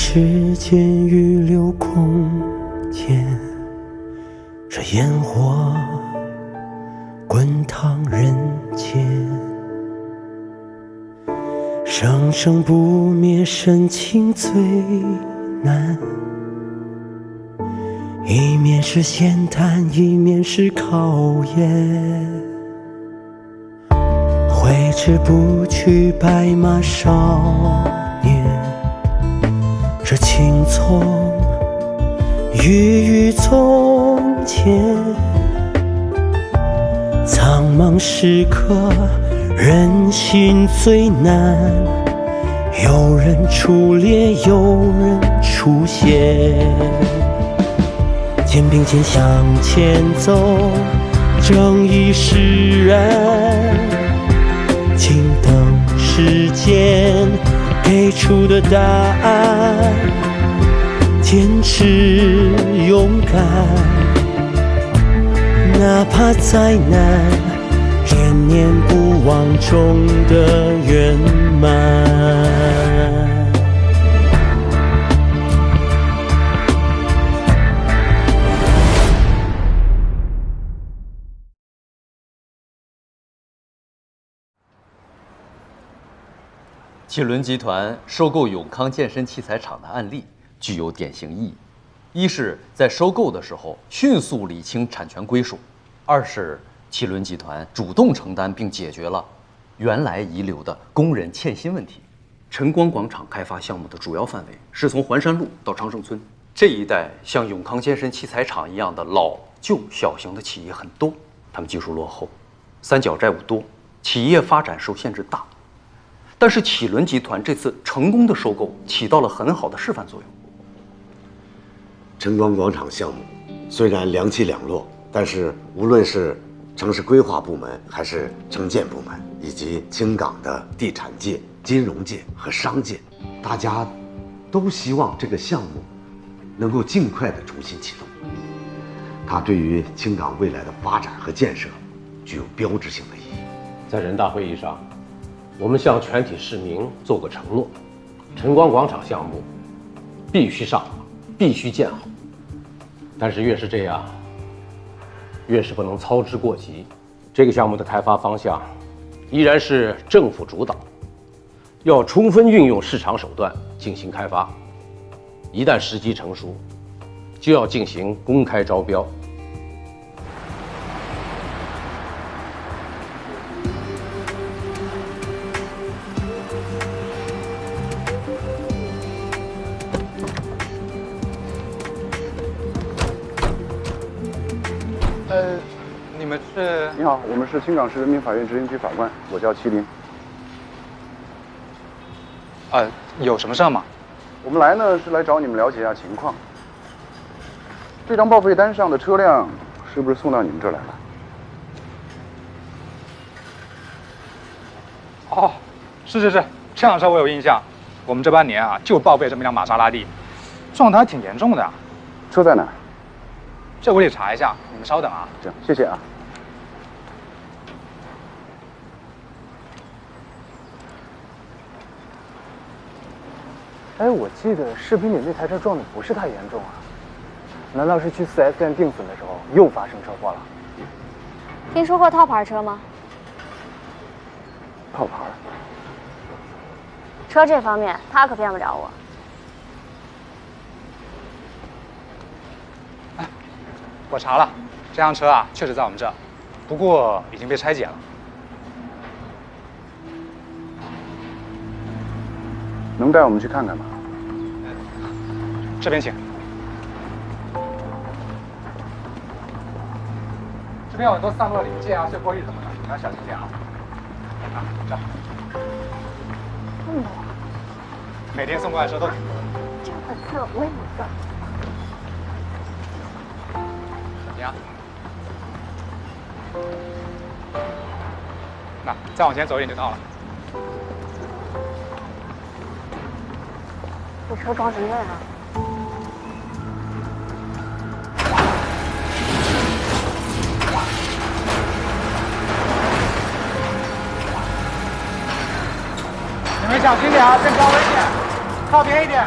时间预留空间，这烟火滚烫人间，生生不灭，深情最难。一面是闲谈，一面是考验。挥之不去，白马少年。这青葱郁郁从前，苍茫时刻，人心最难。有人出列，有人出现。肩并肩向前走，正义使然。静等时间给出的答案，坚持勇敢，哪怕再难，念念不忘中的圆满。启伦集团收购永康健身器材厂的案例具有典型意义：一是在收购的时候迅速理清产权归属；二是启伦集团主动承担并解决了原来遗留的工人欠薪问题。晨光广场开发项目的主要范围是从环山路到长盛村这一带，像永康健身器材厂一样的老旧小型的企业很多，他们技术落后，三角债务多，企业发展受限制大。但是启伦集团这次成功的收购起到了很好的示范作用。晨光广场项目虽然两起两落，但是无论是城市规划部门，还是城建部门，以及青港的地产界、金融界和商界，大家都希望这个项目能够尽快的重新启动。它对于青港未来的发展和建设具有标志性的意义。在人大会议上，我们向全体市民做过承诺，晨光广场项目必须上马，必须建好。但是越是这样，越是不能操之过急。这个项目的开发方向依然是政府主导，要充分运用市场手段进行开发。一旦时机成熟，就要进行公开招标。你们是？你好，我们是青港市人民法院执行局法官，我叫麒麟。有什么事儿吗？我们来呢是来找你们了解一下情况。这张报废单上的车辆是不是送到你们这儿来了？哦，是，这辆车我有印象。我们这半年啊，就报废这么辆玛莎拉蒂，撞得还挺严重的。车在哪儿？这我得查一下，你们稍等啊。行，谢谢啊。哎，我记得视频里那台车撞的不是太严重啊，难道是去4S店定损的时候又发生车祸了？听说过套牌车吗？套牌？车这方面他可骗不了我。我查了，这辆车啊确实在我们这儿，不过已经被拆解了。能带我们去看看吗？这边请。这边有很多散落零件啊、碎玻璃什么的，你要小心点啊。这。这么多？每天送过来的车都挺多的。这款车我也有个。怎么样？那再往前走一点就到了。这车装成这样。你们小心点啊，这高危险，靠边一点。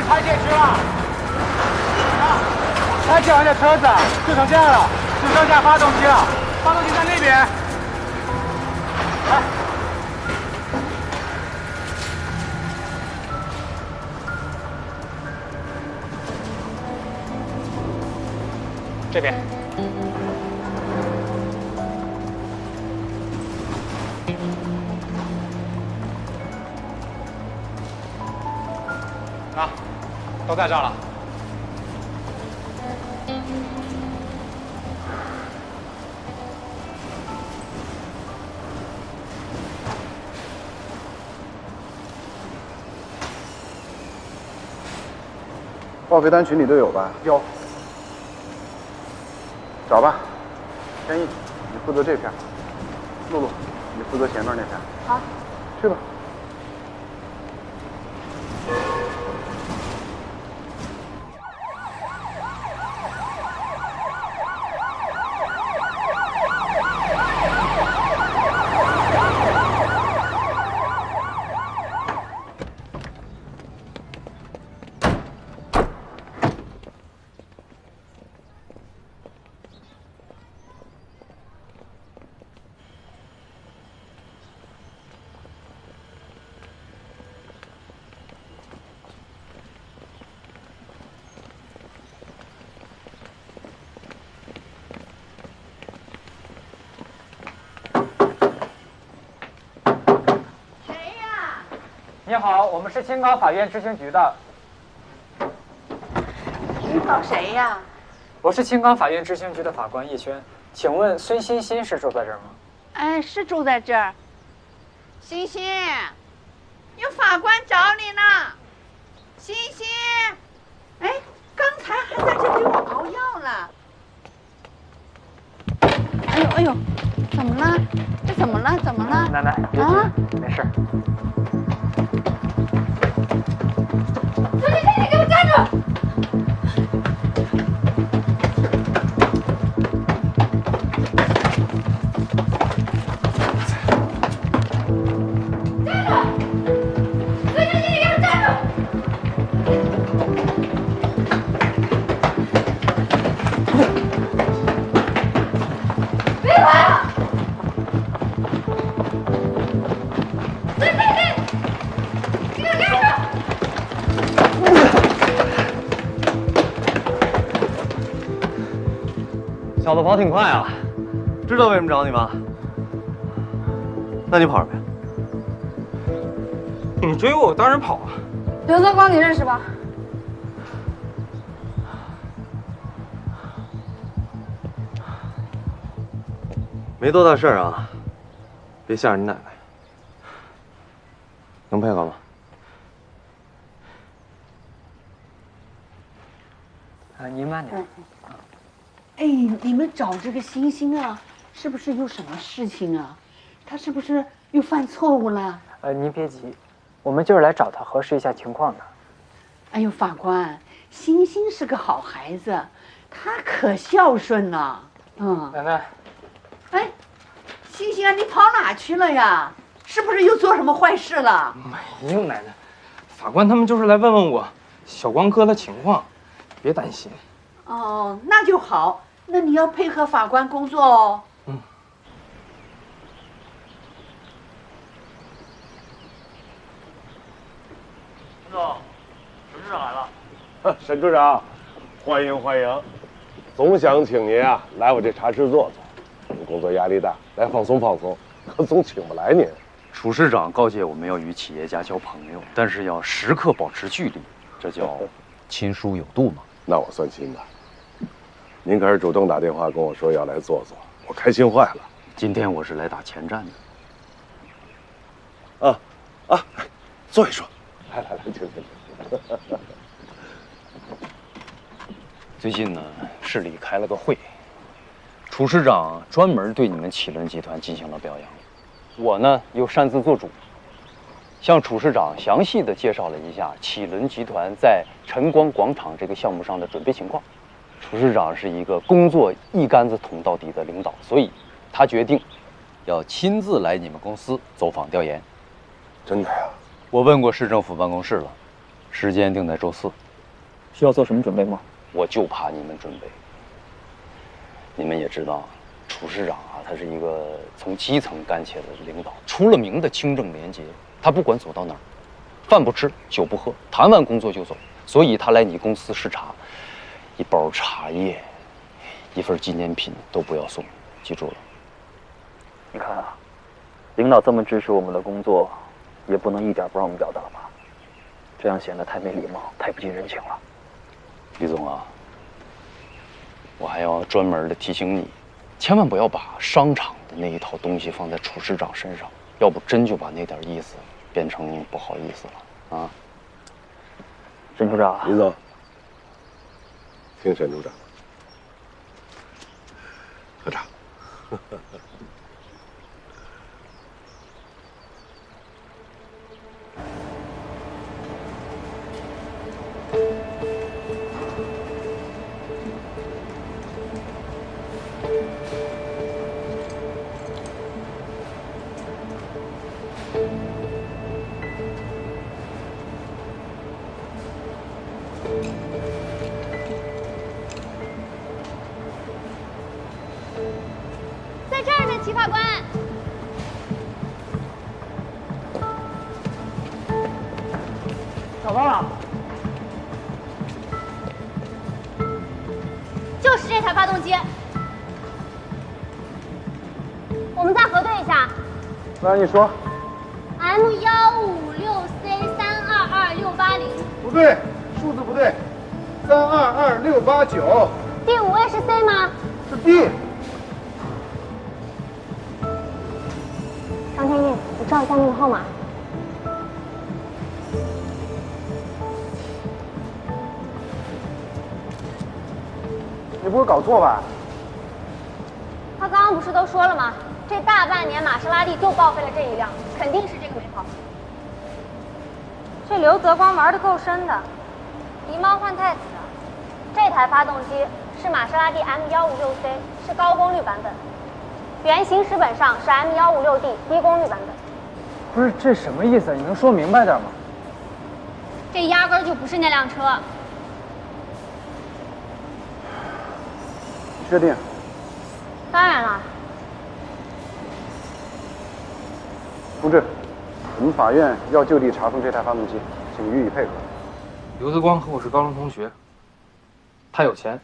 拆卸区了。啊，拆卸完的车子就成这样了，只剩下发动机了。发动机在那边。来。这边。啊，都在这儿了。报废单群里都有吧？有。找吧。天意，你负责这片；露露，你负责前面那片。好，去吧。你好，我们是青冈法院执行局的。你找谁呀？我是青冈法院执行局的法官叶轩，请问孙欣欣是住在这儿吗？哎，是住在这儿。欣欣，有法官找你呢。欣欣，哎，刚才还在这给我熬药了。哎呦哎呦，怎么了？这怎么了？怎么了？奶奶，别急，没事。孙欣欣，你给我站住！小子跑挺快啊，知道为什么找你吗？那你跑什么呀？你追我，我当然跑啊。刘泽光，你认识吧？没多大事儿啊，别吓着你奶奶。能配合吗？您慢点。哎，你们找这个欣欣啊，是不是有什么事情啊？他是不是又犯错误了？您别急，我们就是来找他核实一下情况的。哎呦，法官，欣欣是个好孩子，他可孝顺了。奶奶，哎，欣欣啊，你跑哪去了呀？是不是又做什么坏事了？没有，奶奶，法官他们就是来问问我小光哥的情况，别担心。哦，那就好，那你要配合法官工作哦。陈总，沈处长来了。沈处长，欢迎欢迎。总想请您啊来我这茶室坐坐，您工作压力大，来放松放松，可总请不来您。楚市长告诫我们要与企业家交朋友，但是要时刻保持距离，这叫亲疏有度嘛。那我算亲的。您可是主动打电话跟我说要来坐坐，我开心坏了。今天我是来打前站的。坐一说。来，请。最近呢，市里开了个会，楚市长专门对你们启伦集团进行了表扬，我呢又擅自做主，向楚市长详细的介绍了一下启伦集团在晨光广场这个项目上的准备情况。楚市长是一个工作一竿子捅到底的领导，所以他决定要亲自来你们公司走访调研。真的呀？我问过市政府办公室了，时间定在周4。需要做什么准备吗？我就怕你们准备。你们也知道，处室长啊，他是一个从基层干起来的领导，出了名的清正廉洁。他不管走到哪儿，饭不吃，酒不喝，谈完工作就走。所以他来你公司视察，一包茶叶，一份纪念品都不要送，记住了。你看啊，领导这么支持我们的工作，也不能一点不让我们表达吧？这样显得太没礼貌，太不近人情了。李总啊，我还要专门的提醒你，千万不要把商场的那一套东西放在处室长身上，要不真就把那点意思变成不好意思了啊！沈处长，李总，听沈处长，喝茶。在这儿呢，齐法官。找到了，就是这台发动机。我们再核对一下。那你说M156C322680。不对，数字不对，322689。第5位是 C 吗？是 D。张天印，你照一下那个号码。你不会搞错吧？他刚刚不是都说了吗？这大半年玛莎拉蒂就报废了这一辆，肯定是这个没跑。这刘泽光玩的够深的，狸猫换太子啊！这台发动机是玛莎拉蒂 M156C， 是高功率版本。原行驶本上是 M156D 低功率版本。不是，这什么意思？你能说明白点吗？这压根儿就不是那辆车。你确定？当然了。同志，我们法院要就地查封这台发动机，请予以配合。刘泽光和我是高中同学，他有钱。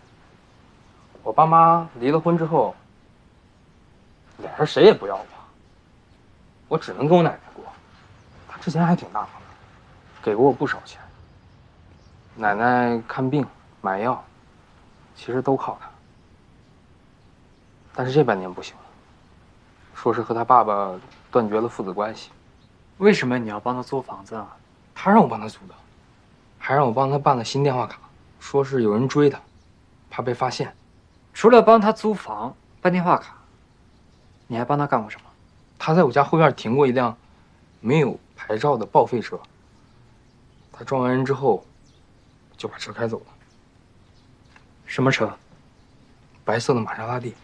我爸妈离了婚之后，俩人谁也不要我，我只能跟我奶奶过。她之前还挺大方的，给过我不少钱。奶奶看病、买药，其实都靠她。但是这半年不行了，说是和他爸爸断绝了父子关系。为什么你要帮他租房子啊？他让我帮他租的，还让我帮他办了新电话卡，说是有人追他，怕被发现。除了帮他租房、办电话卡，你还帮他干过什么？他在我家后院停过一辆没有牌照的报废车，他撞完人之后就把车开走了。什么车？白色的玛莎拉蒂。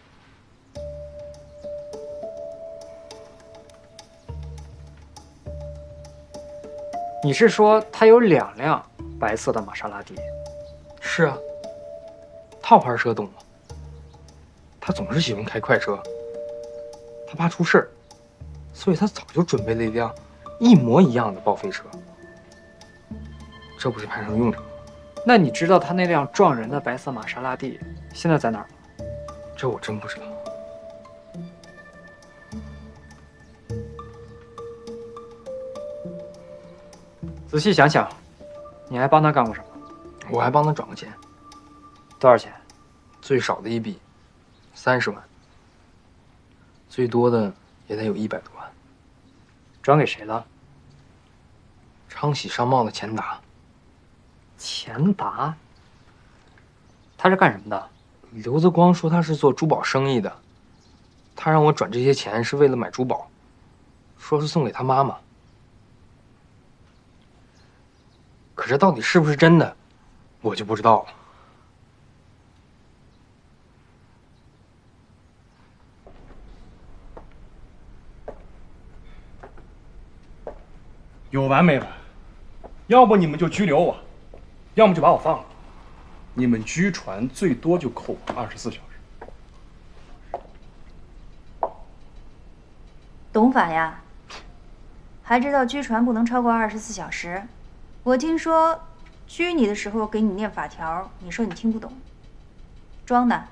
你是说他有2辆白色的玛莎拉蒂？是啊，套牌车懂吗？他总是喜欢开快车，他怕出事儿，所以他早就准备了一辆一模一样的报废车。这不是派上用场吗？那你知道他那辆撞人的白色玛莎拉蒂现在在哪儿吗？这我真不知道。仔细想想，你还帮他干过什么？我还帮他转过钱。多少钱？最少的一笔30万，最多的也得有100多万。转给谁了？昌喜商贸的钱达。钱达？他是干什么的？刘泽光说他是做珠宝生意的，他让我转这些钱是为了买珠宝，说是送给他妈妈。可是到底是不是真的，我就不知道了。有完没完？要不你们就拘留我，要么就把我放了。你们居船最多就扣我24小时。懂法呀？还知道居船不能超过24小时？我听说拘你的时候给你念法条，你说你听不懂，装的。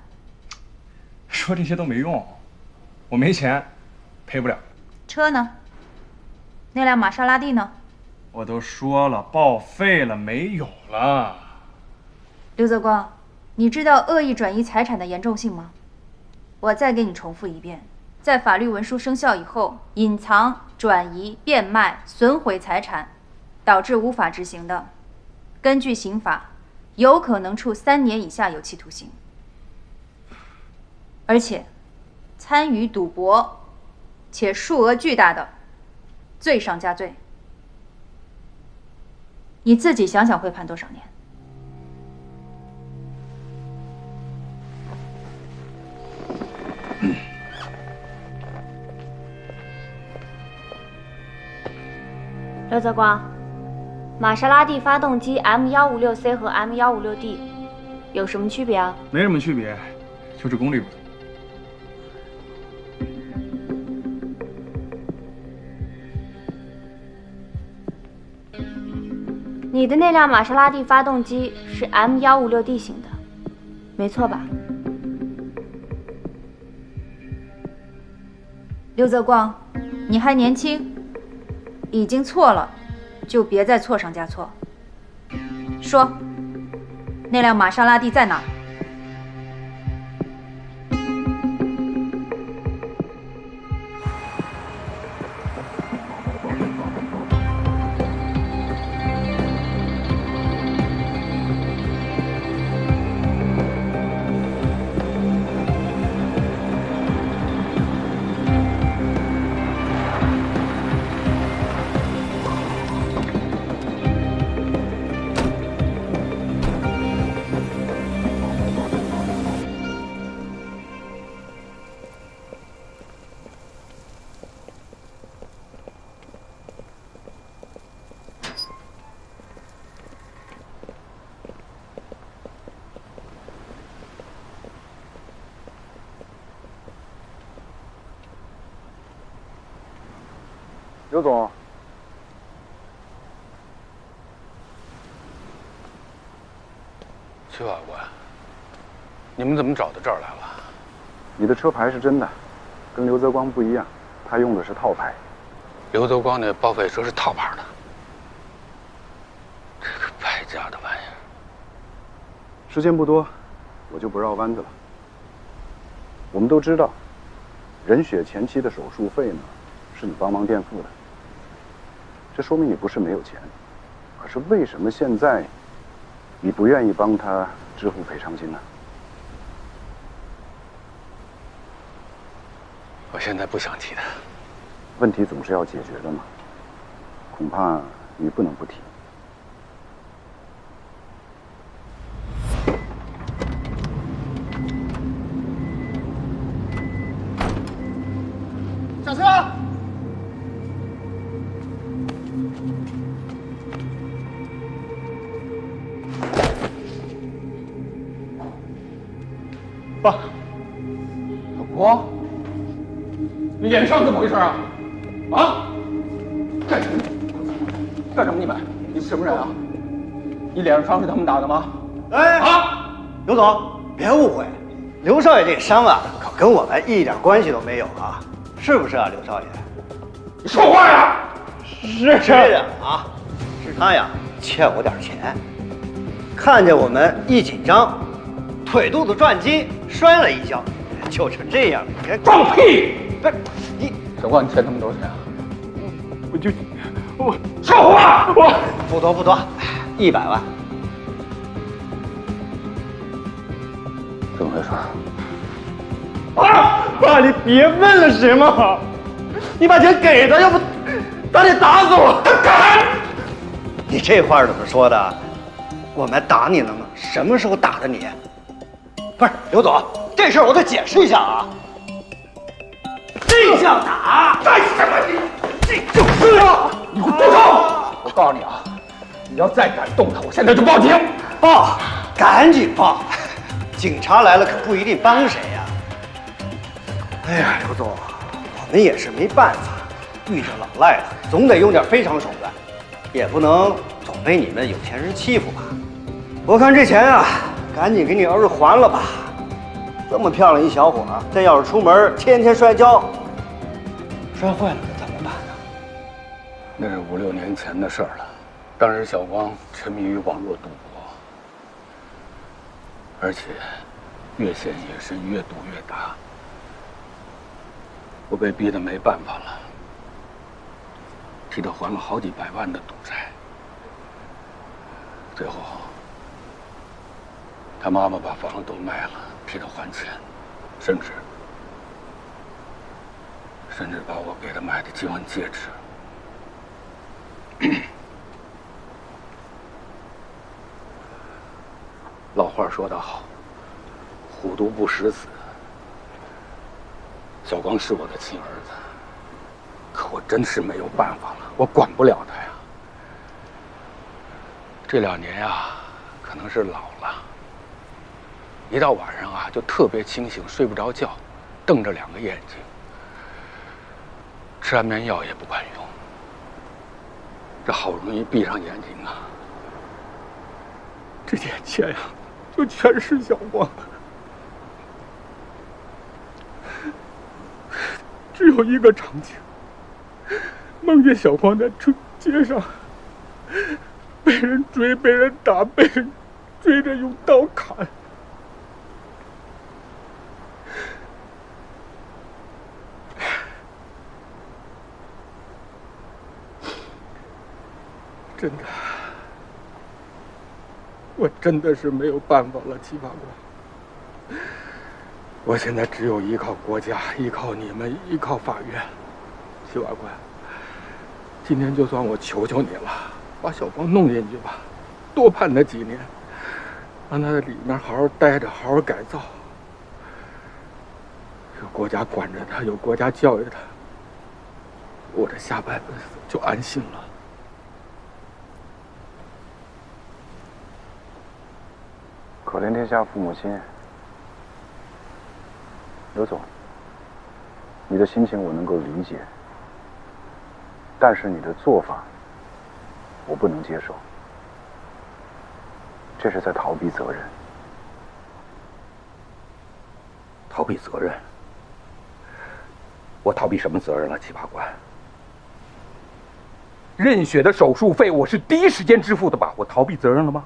说这些都没用，我没钱，赔不了。车呢？那辆玛莎拉蒂呢？我都说了，报废了，没有了。刘泽光，你知道恶意转移财产的严重性吗？我再给你重复一遍，在法律文书生效以后，隐藏、转移、变卖、损毁财产，导致无法执行的，根据刑法，有可能处3年以下有期徒刑。而且，参与赌博，且数额巨大的，罪上加罪。你自己想想会判多少年？刘泽光，玛莎拉蒂发动机 M156C 和 M156D 有什么区别啊？没什么区别，就是功率不同。你的那辆玛莎拉蒂发动机是 M156D 型的，没错吧？刘泽光，你还年轻，已经错了，就别再错上加错。说，那辆玛莎拉蒂在哪儿？刘总，徐法官，你们怎么找到这儿来了？你的车牌是真的，跟刘泽光不一样，他用的是套牌。刘泽光那报废车是套牌的，这个败家的玩意儿。时间不多，我就不绕弯子了。我们都知道，任雪前期的手术费呢，是你帮忙垫付的。这说明你不是没有钱，可是为什么现在你不愿意帮他支付赔偿金呢？我现在不想提他。问题总是要解决的嘛，恐怕你不能不提。上车！爸，老国，你脸上怎么回事啊？啊？干什么？干什么？你们什么人啊？你脸上伤是他们打的吗？哎啊！刘总，别误会，刘少爷这伤啊，可跟我们一点关系都没有啊，是不是啊，刘少爷？你说话呀！是这样啊，是他呀欠我点钱，看见我们一紧张，腿肚子转筋，摔了一跤，就是这样。你看，放屁！不是你，小光，你欠他们多少钱啊？我说话！我不多，100万。怎么回事？爸，你别问了行吗？你把钱给他，要不他得打死我！敢！你这话怎么说的？我们打你了吗？什么时候打的你？不是刘总，这事儿我得解释一下啊。这叫打？干什么你？这就是啊！你给我动手！我告诉你啊，你要再敢动他，我现在就报警！爸，赶紧报，警察来了可不一定帮谁呀。哎呀，刘总，我们也是没办法，遇着老赖了，总得用点非常手段，也不能总被你们有钱人欺负吧。我看这钱啊，赶紧给你儿子还了吧。这么漂亮一小伙，这要是出门天天摔跤，摔坏了可怎么办呢？那是5、6年前的事儿了。当时小光沉迷于网络赌博，而且越陷越深，越赌越大。我被逼得没办法了，替他还了好几百万的赌债。最后，他妈妈把房子都卖了，替他还钱，甚至把我给他买的结婚戒指。老话说得好，虎毒不食子。小光是我的亲儿子，可我真是没有办法了，我管不了他呀。这2年呀，可能是老了，一到晚上啊就特别清醒，睡不着觉，瞪着2个眼睛，吃安眠药也不管用。这好容易闭上眼睛啊，这眼前呀，就全是小光。只有一个场景，梦见小光在街上被人追、被人打、被人追着用刀砍。真的，我真的是没有办法了，七法官。我现在只有依靠国家，依靠你们，依靠法院。七法官，今天就算我求求你了，把小光弄进去吧，多判他几年，让他在里面好好待着，好好改造。有国家管着他，有国家教育他，我这下半辈子就安心了。可怜天下父母心。刘总，你的心情我能够理解，但是你的做法我不能接受，这是在逃避责任。逃避责任？我逃避什么责任了，七法官？任雪的手术费我是第一时间支付的吧？我逃避责任了吗？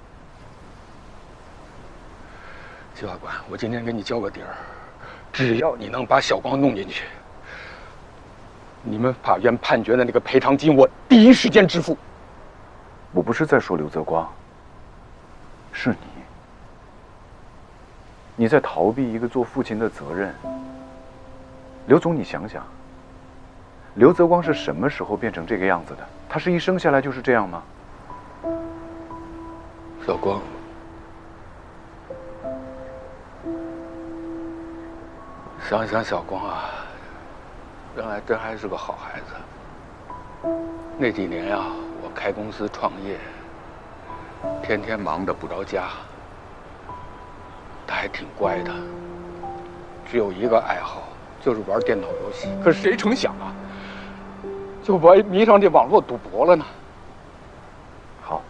七法官，我今天给你交个底儿。只要你能把小光弄进去，你们法院判决的那个赔偿金，我第一时间支付。我不是在说刘泽光，是你。你在逃避一个做父亲的责任。刘总，你想想，刘泽光是什么时候变成这个样子的？他是一生下来就是这样吗？小光。想想小光啊，原来真还是个好孩子。那几年呀，我开公司创业，天天忙得不着家。他还挺乖的，只有一个爱好，就是玩电脑游戏。可是谁成想啊，就迷上这网络赌博了呢。好，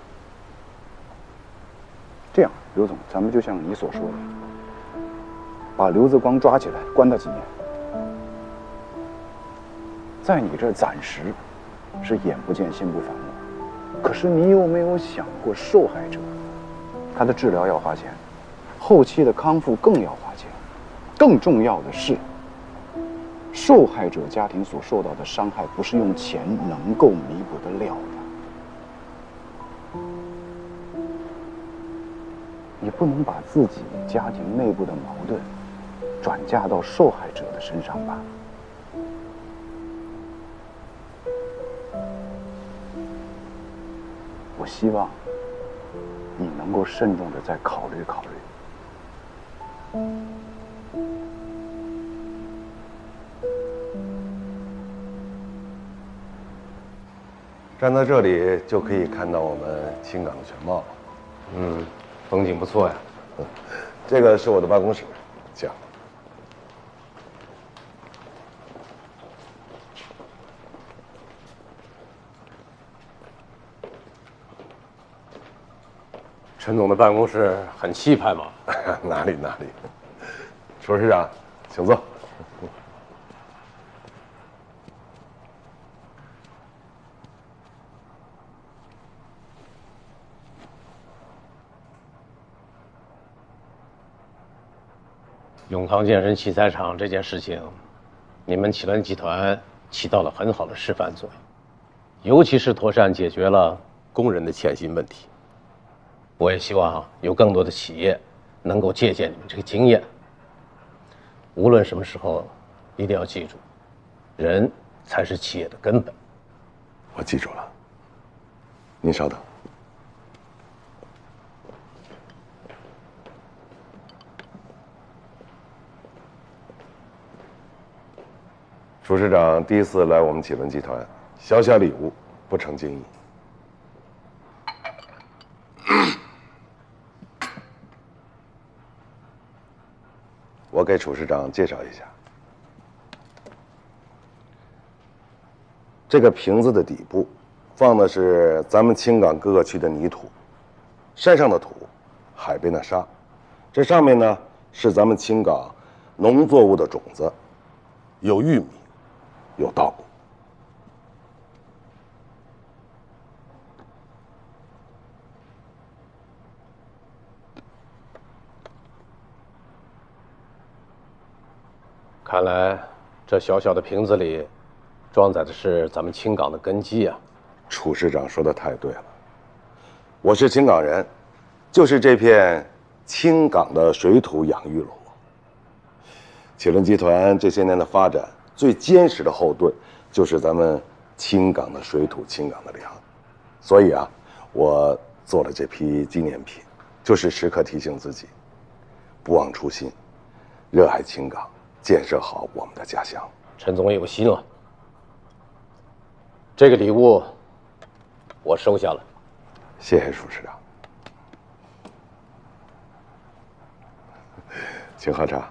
这样，刘总，咱们就像你所说的。把刘泽光抓起来，关他几年。在你这儿暂时是眼不见心不烦了，可是你有没有想过受害者？他的治疗要花钱，后期的康复更要花钱，更重要的是，受害者家庭所受到的伤害不是用钱能够弥补得了的。你不能把自己家庭内部的矛盾转嫁到受害者的身上吧？我希望你能够慎重地再考虑考虑。站在这里就可以看到我们青港的全貌了。风景不错呀。这个是我的办公室，请。陈总的办公室很气派嘛？哪里。楚市长，请坐。永康健身器材厂这件事情，你们启伦集团起到了很好的示范作用，尤其是妥善解决了工人的欠薪问题。我也希望有更多的企业能够借鉴你们这个经验。无论什么时候，一定要记住，人才是企业的根本。我记住了。您稍等。楚市长第一次来我们启伦集团，小小礼物不成敬意。我给楚市长介绍一下，这个瓶子的底部放的是咱们青港各个区的泥土，山上的土，海边的沙，这上面呢是咱们青港农作物的种子，有玉米，有稻谷。看来这小小的瓶子里装载的是咱们青港的根基啊！楚市长说的太对了，我是青港人，就是这片青港的水土养育了我。启伦集团这些年的发展，最坚实的后盾就是咱们青港的水土、青港的粮。所以啊，我做了这批纪念品，就是时刻提醒自己，不忘初心，热爱青港，建设好我们的家乡。陈总有心了，这个礼物我收下了。谢谢楚市长，请喝茶。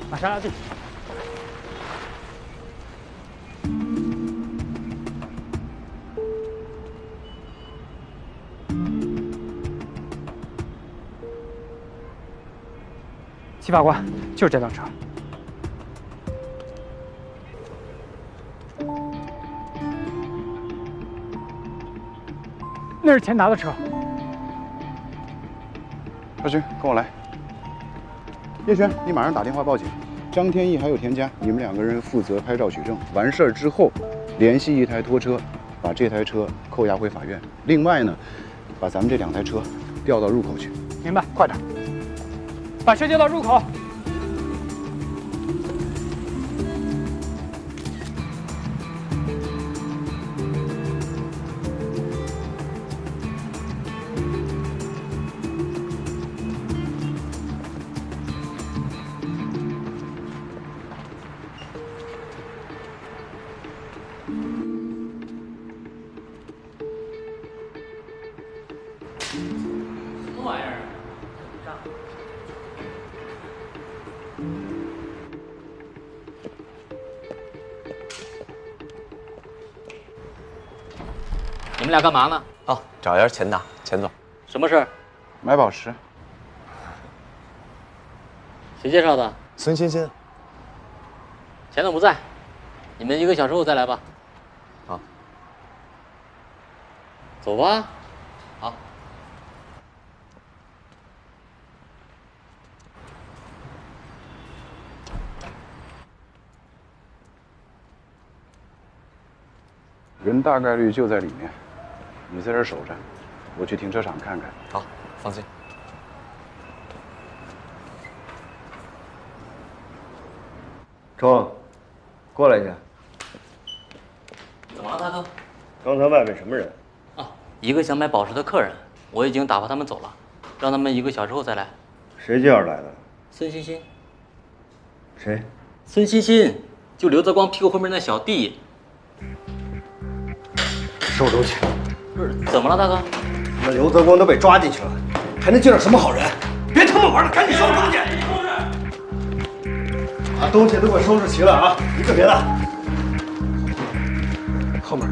玛莎拉蒂。七法官，就是这辆车。那是钱达的车。少勋，跟我来。叶璇，你马上打电话报警。张天翼还有田佳，你们两个人负责拍照取证。完事儿之后，联系一台拖车，把这台车扣押回法院。另外呢，把咱们这2台车调到入口去。明白，快点，把车调到入口。什么玩意儿？你们俩干嘛呢？哦，找一下钱达，钱总。什么事儿？买宝石。谁介绍的？孙欣欣。钱总不在，你们1个小时后再来吧。好。走吧。好。人大概率就在里面，你在这儿守着，我去停车场看看。好，放心。冲，过来一下。怎么了，大哥？刚才外面什么人？啊，一个想买宝石的客人，我已经打发他们走了，让他们1个小时后再来。谁介绍来的？孙欣欣。谁？孙欣欣，就刘泽光屁股后面那小弟。收东西。不是，怎么了，大哥？那刘泽光都被抓进去了，还能见着什么好人？别他妈玩了，赶紧收拾东西！把东西都给我收拾齐了啊，一个别落。后面。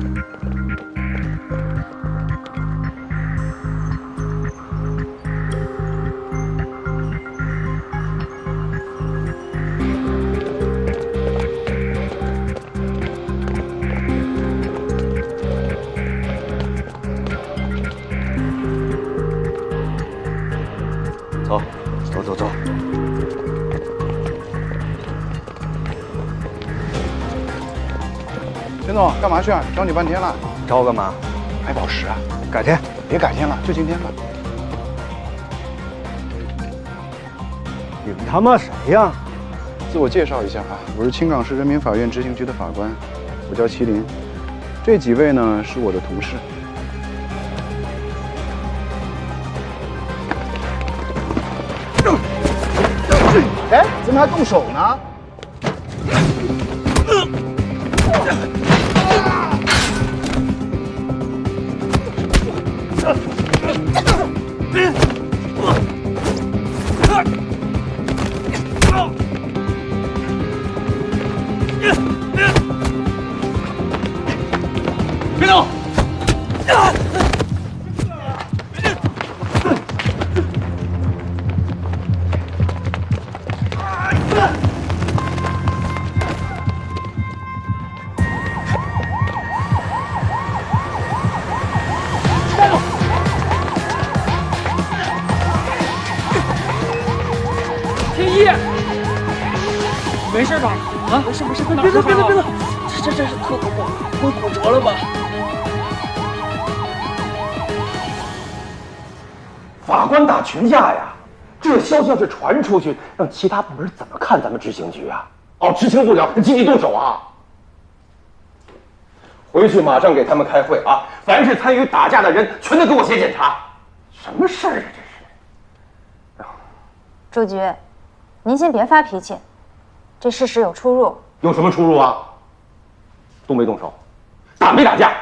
走，走走走。田总，干嘛去啊？找你半天了。找我干嘛？买宝石啊？改天，别改天了，就今天吧。你们他妈谁呀？自我介绍一下啊，我是青港市人民法院执行局的法官，我叫麒麟。这几位呢是我的同事。哎，怎么还动手呢？别动！天一，没事吧？啊，没事没事，别动别动别动，这真是特恐怖，会骨折了吧？法官打群架呀！这消息要是传出去，让其他部门怎么看咱们执行局啊？哦，执行不了，积极动手啊！回去马上给他们开会啊！凡是参与打架的人，全都给我写检查。什么事儿啊？这是！朱局，您先别发脾气，这事实有出入。有什么出入啊？动没动手？打没打架？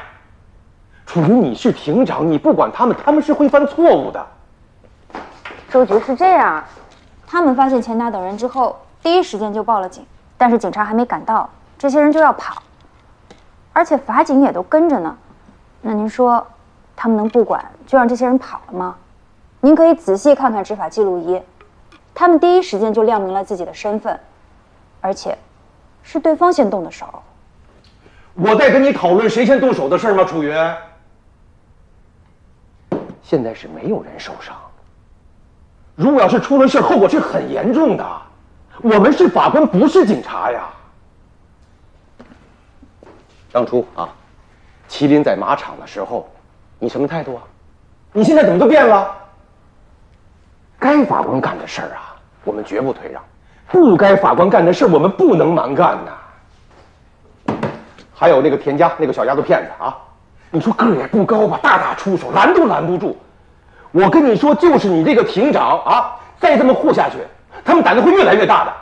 楚云，你是庭长，你不管他们，他们是会犯错误的。周局是这样，他们发现钱达等人之后，第一时间就报了警，但是警察还没赶到，这些人就要跑，而且法警也都跟着呢。那您说，他们能不管就让这些人跑了吗？您可以仔细看看执法记录仪，他们第一时间就亮明了自己的身份，而且是对方先动的手。我在跟你讨论谁先动手的事吗，楚云？现在是没有人受伤。如果要是出了事，后果是很严重的。我们是法官，不是警察呀。当初啊，麒麟在马场的时候，你什么态度啊？你现在怎么就变了？该法官干的事儿啊，我们绝不退让；不该法官干的事，我们不能蛮干呐。还有那个田家那个小丫头片子啊，你说个儿也不高吧，大打出手，拦都拦不住。我跟你说，就是你这个庭长啊，再这么护下去，他们胆子会越来越大的。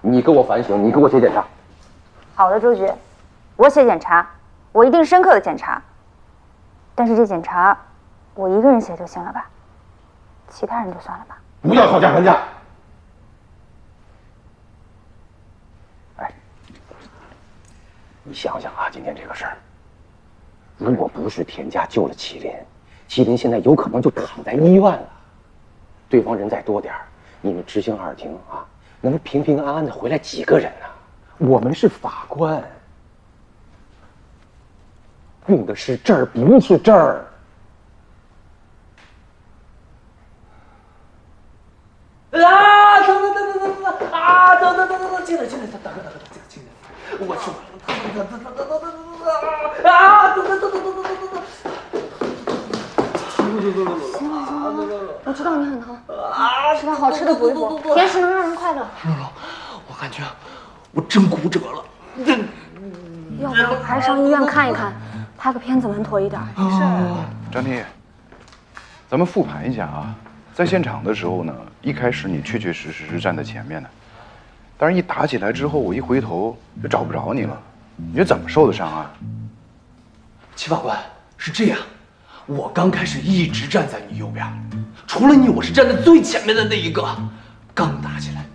你给我反省，你给我写检查。好的，周局，我写检查，我一定深刻的检查。但是这检查，我一个人写就行了吧？其他人就算了吧。不要讨价还价。哎，你想想啊，今天这个事儿，如果不是田家救了麒麟，麒麟现在有可能就躺在医院了。对方人再多点儿，你们执行二庭啊，能平平安安的回来几个人呢？我们是法官，用的是这儿，不是这儿。啊！等啊！等，进来，大哥，进来！我去！啊！走！我知道你很疼，吃点好吃的补一补，甜食能让人快乐。我感觉我真骨折了。要不还是上医院看一看，拍个片子稳妥一点。没事。张天野，咱们复盘一下啊。在现场的时候呢，一开始你确确实实是站在前面的，但是一打起来之后，我一回头就找不着你了。你这怎么受的伤啊？齐法官，是这样，我刚开始一直站在你右边，除了你，我是站在最前面的那一个。刚打起来，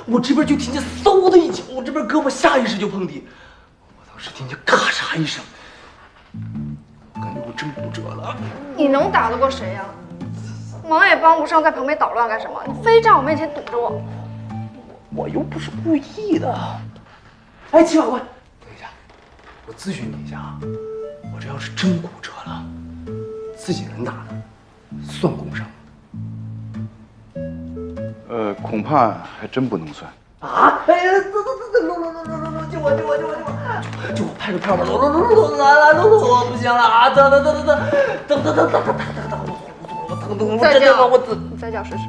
我这边就听见嗖的一脚，我这边胳膊下意识就碰地，我当时听见咔嚓一声，我感觉我真骨折了。你能打得过谁呀？忙也帮不上，在旁边捣乱干什么？你非站我面前堵着我。我又不是故意的。哎，齐法官，等一下，我咨询你一下啊，我这要是真骨折了，自己人打的，算工伤吗？恐怕还真不能算。啊！哎呀，走，救我！就我拍个片吧，走，我不行了啊！等，我再叫，你再叫试试。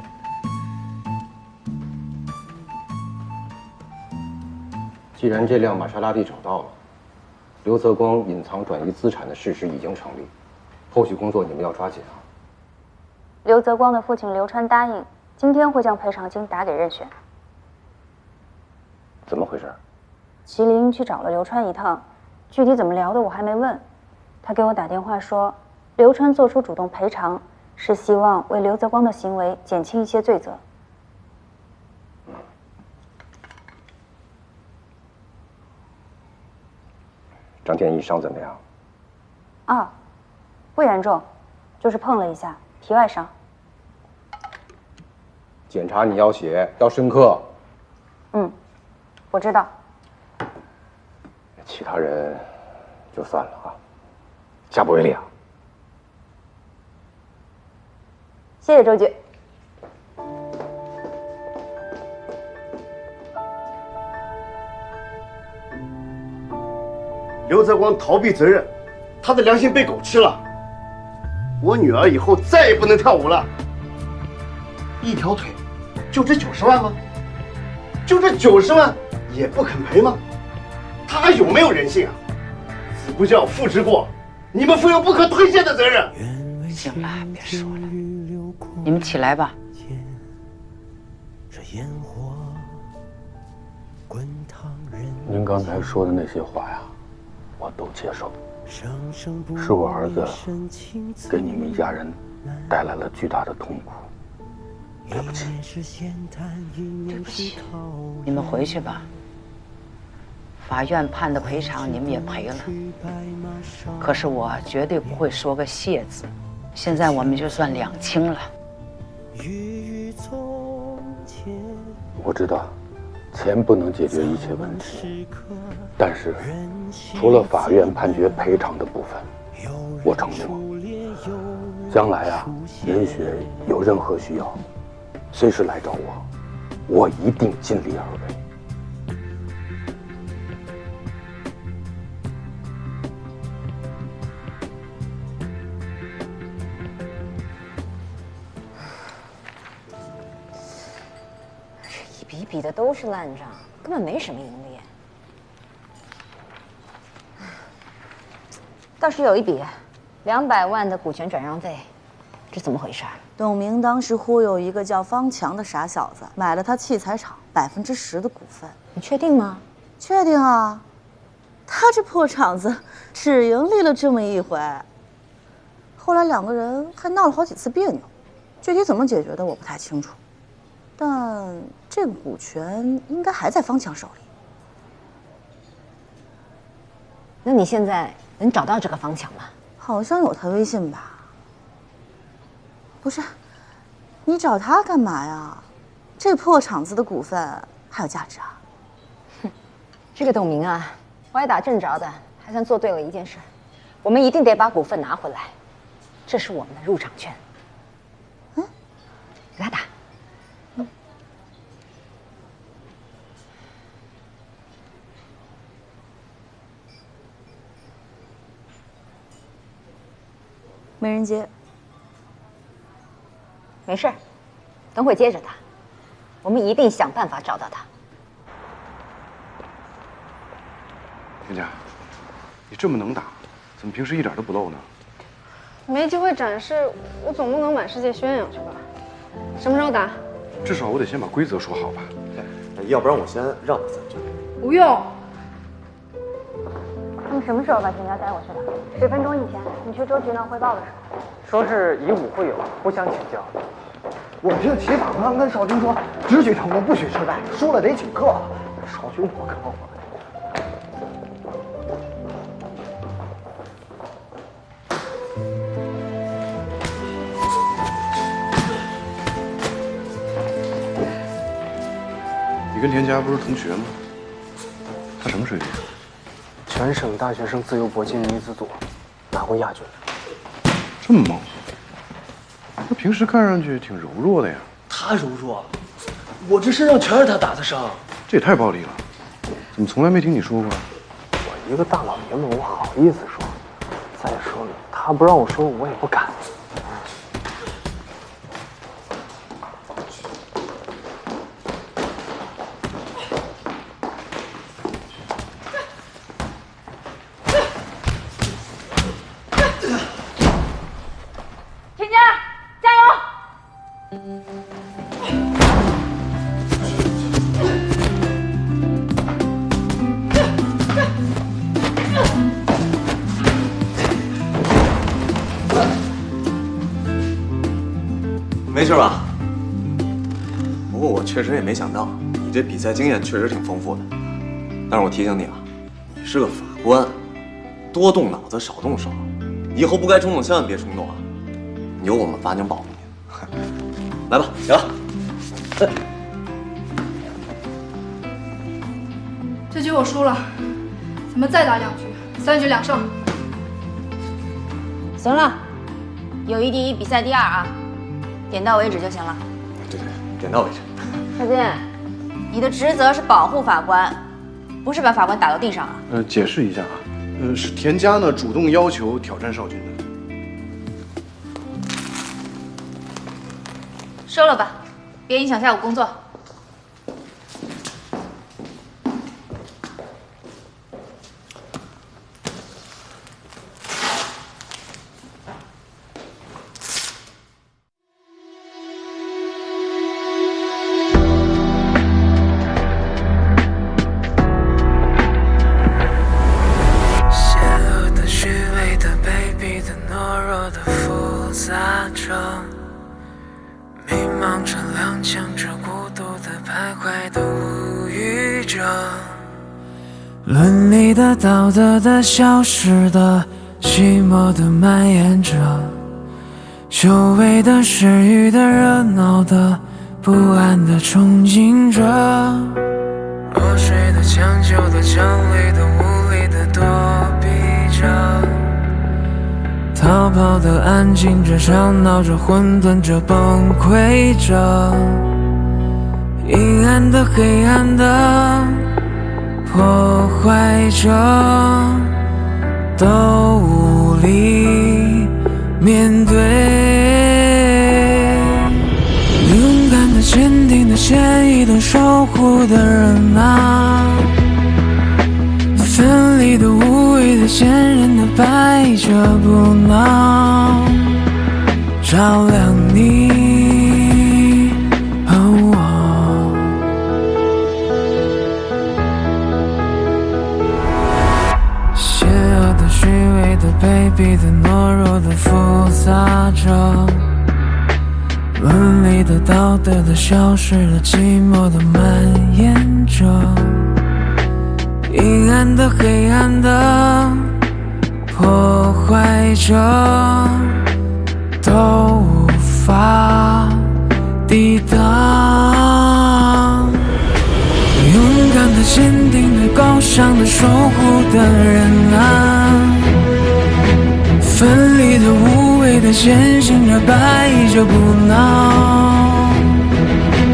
既然这辆玛莎拉蒂找到了，刘泽光隐藏转移资产的事实已经成立，后续工作你们要抓紧啊。刘泽光的父亲刘川答应，今天会将赔偿金打给任选。怎么回事？麒麟去找了刘川一趟，具体怎么聊的我还没问。他给我打电话说，刘川做出主动赔偿，是希望为刘泽光的行为减轻一些罪责。张天一伤怎么样？啊，不严重，就是碰了一下，皮外伤。检查你要血，要深刻。我知道。其他人就算了啊，下不为例啊。谢谢周局。刘泽光逃避责任，他的良心被狗吃了。我女儿以后再也不能跳舞了。一条腿，就这90万吗？就这90万也不肯赔吗？他还有没有人性啊？子不教，父之过，你们负有不可推卸的责任。行了，别说了，你们起来吧。您刚才说的那些话呀，我都接受。是我儿子给你们一家人带来了巨大的痛苦，对不起。对不起，你们回去吧。法院判的赔偿你们也赔了，可是我绝对不会说个谢字。现在我们就算两清了。我知道，钱不能解决一切问题，但是除了法院判决赔偿的部分，我承诺，将来啊，任雪有任何需要，随时来找我，我一定尽力而为。一笔的都是烂账，根本没什么盈利。倒是有一笔，200万的股权转让费，这怎么回事？董明当时忽悠一个叫方强的傻小子，买了他器材厂10%的股份。你确定吗？确定啊，他这破厂子只盈利了这么一回，后来2个人还闹了好几次别扭，具体怎么解决的我不太清楚。但这个股权应该还在方强手里。那你现在能找到这个方强吗？好像有他微信吧？不是，你找他干嘛呀？这破厂子的股份还有价值啊？哼，这个董明啊，歪打正着的，还算做对了一件事。我们一定得把股份拿回来，这是我们的入场券。给他打。连接。没事，等会接着他，我们一定想办法找到他。田佳，你这么能打，怎么平时一点都不露呢？没机会展示，我总不能满世界宣扬去吧？什么时候打？至少我得先把规则说好吧。要不然我先让他3局。不用。他们什么时候把田家带过去的？10分钟以前，你去周局那汇报的时候。说是以武会友，互相请教。我们这齐法官跟少军说，只许成功，不许失败，输了得请客。少军多靠我。你跟田佳不是同学吗？他什么水平？全省大学生自由搏击女子组拿过亚军。这么猛？他平时看上去挺柔弱的呀。他柔弱，我这身上全是他打的伤。这也太暴力了，怎么从来没听你说过？我一个大老爷们，我好意思说？再说了，他不让我说，我也不敢。田佳，加油！没事吧？不过我确实也没想到，你这比赛经验确实挺丰富的。但是我提醒你啊，你是个法官，多动脑子，少动手。以后不该冲动，千万别冲动啊！有我们法警保护你。来吧，起了。这局我输了，咱们再打2局，3局2胜。行了，友谊第一，比赛第2啊，点到为止就行了。对，点到为止。少金，你的职责是保护法官，不是把法官打到地上啊。解释一下啊，是田佳呢主动要求挑战少军的。收了吧，别影响下午工作。伦理的、道德的、消失的、寂寞的蔓延着，久违的、失语的、热闹的、不安的憧憬着，落水的、抢救的、强烈的、无力的躲避着，逃跑的、安静着、吵闹着、混沌着、崩溃着，阴暗的、黑暗的。破坏着，都无力面对。勇敢的、坚定的、坚毅的、守护的人啊，奋力的、无畏的、坚韧的，百折不挠，照亮你。卑鄙的、懦弱的、复杂着，伦理的、道德的、消失的、寂寞的、蔓延着，阴暗的、黑暗的、破坏着，都无法抵挡。勇敢的、坚定的、高尚的、守护的人啊，奋力的、无畏的、前行着、百折不挠，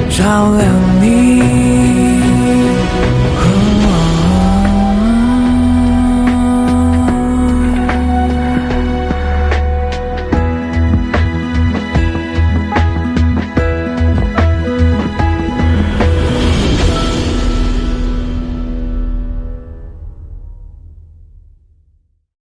照亮你。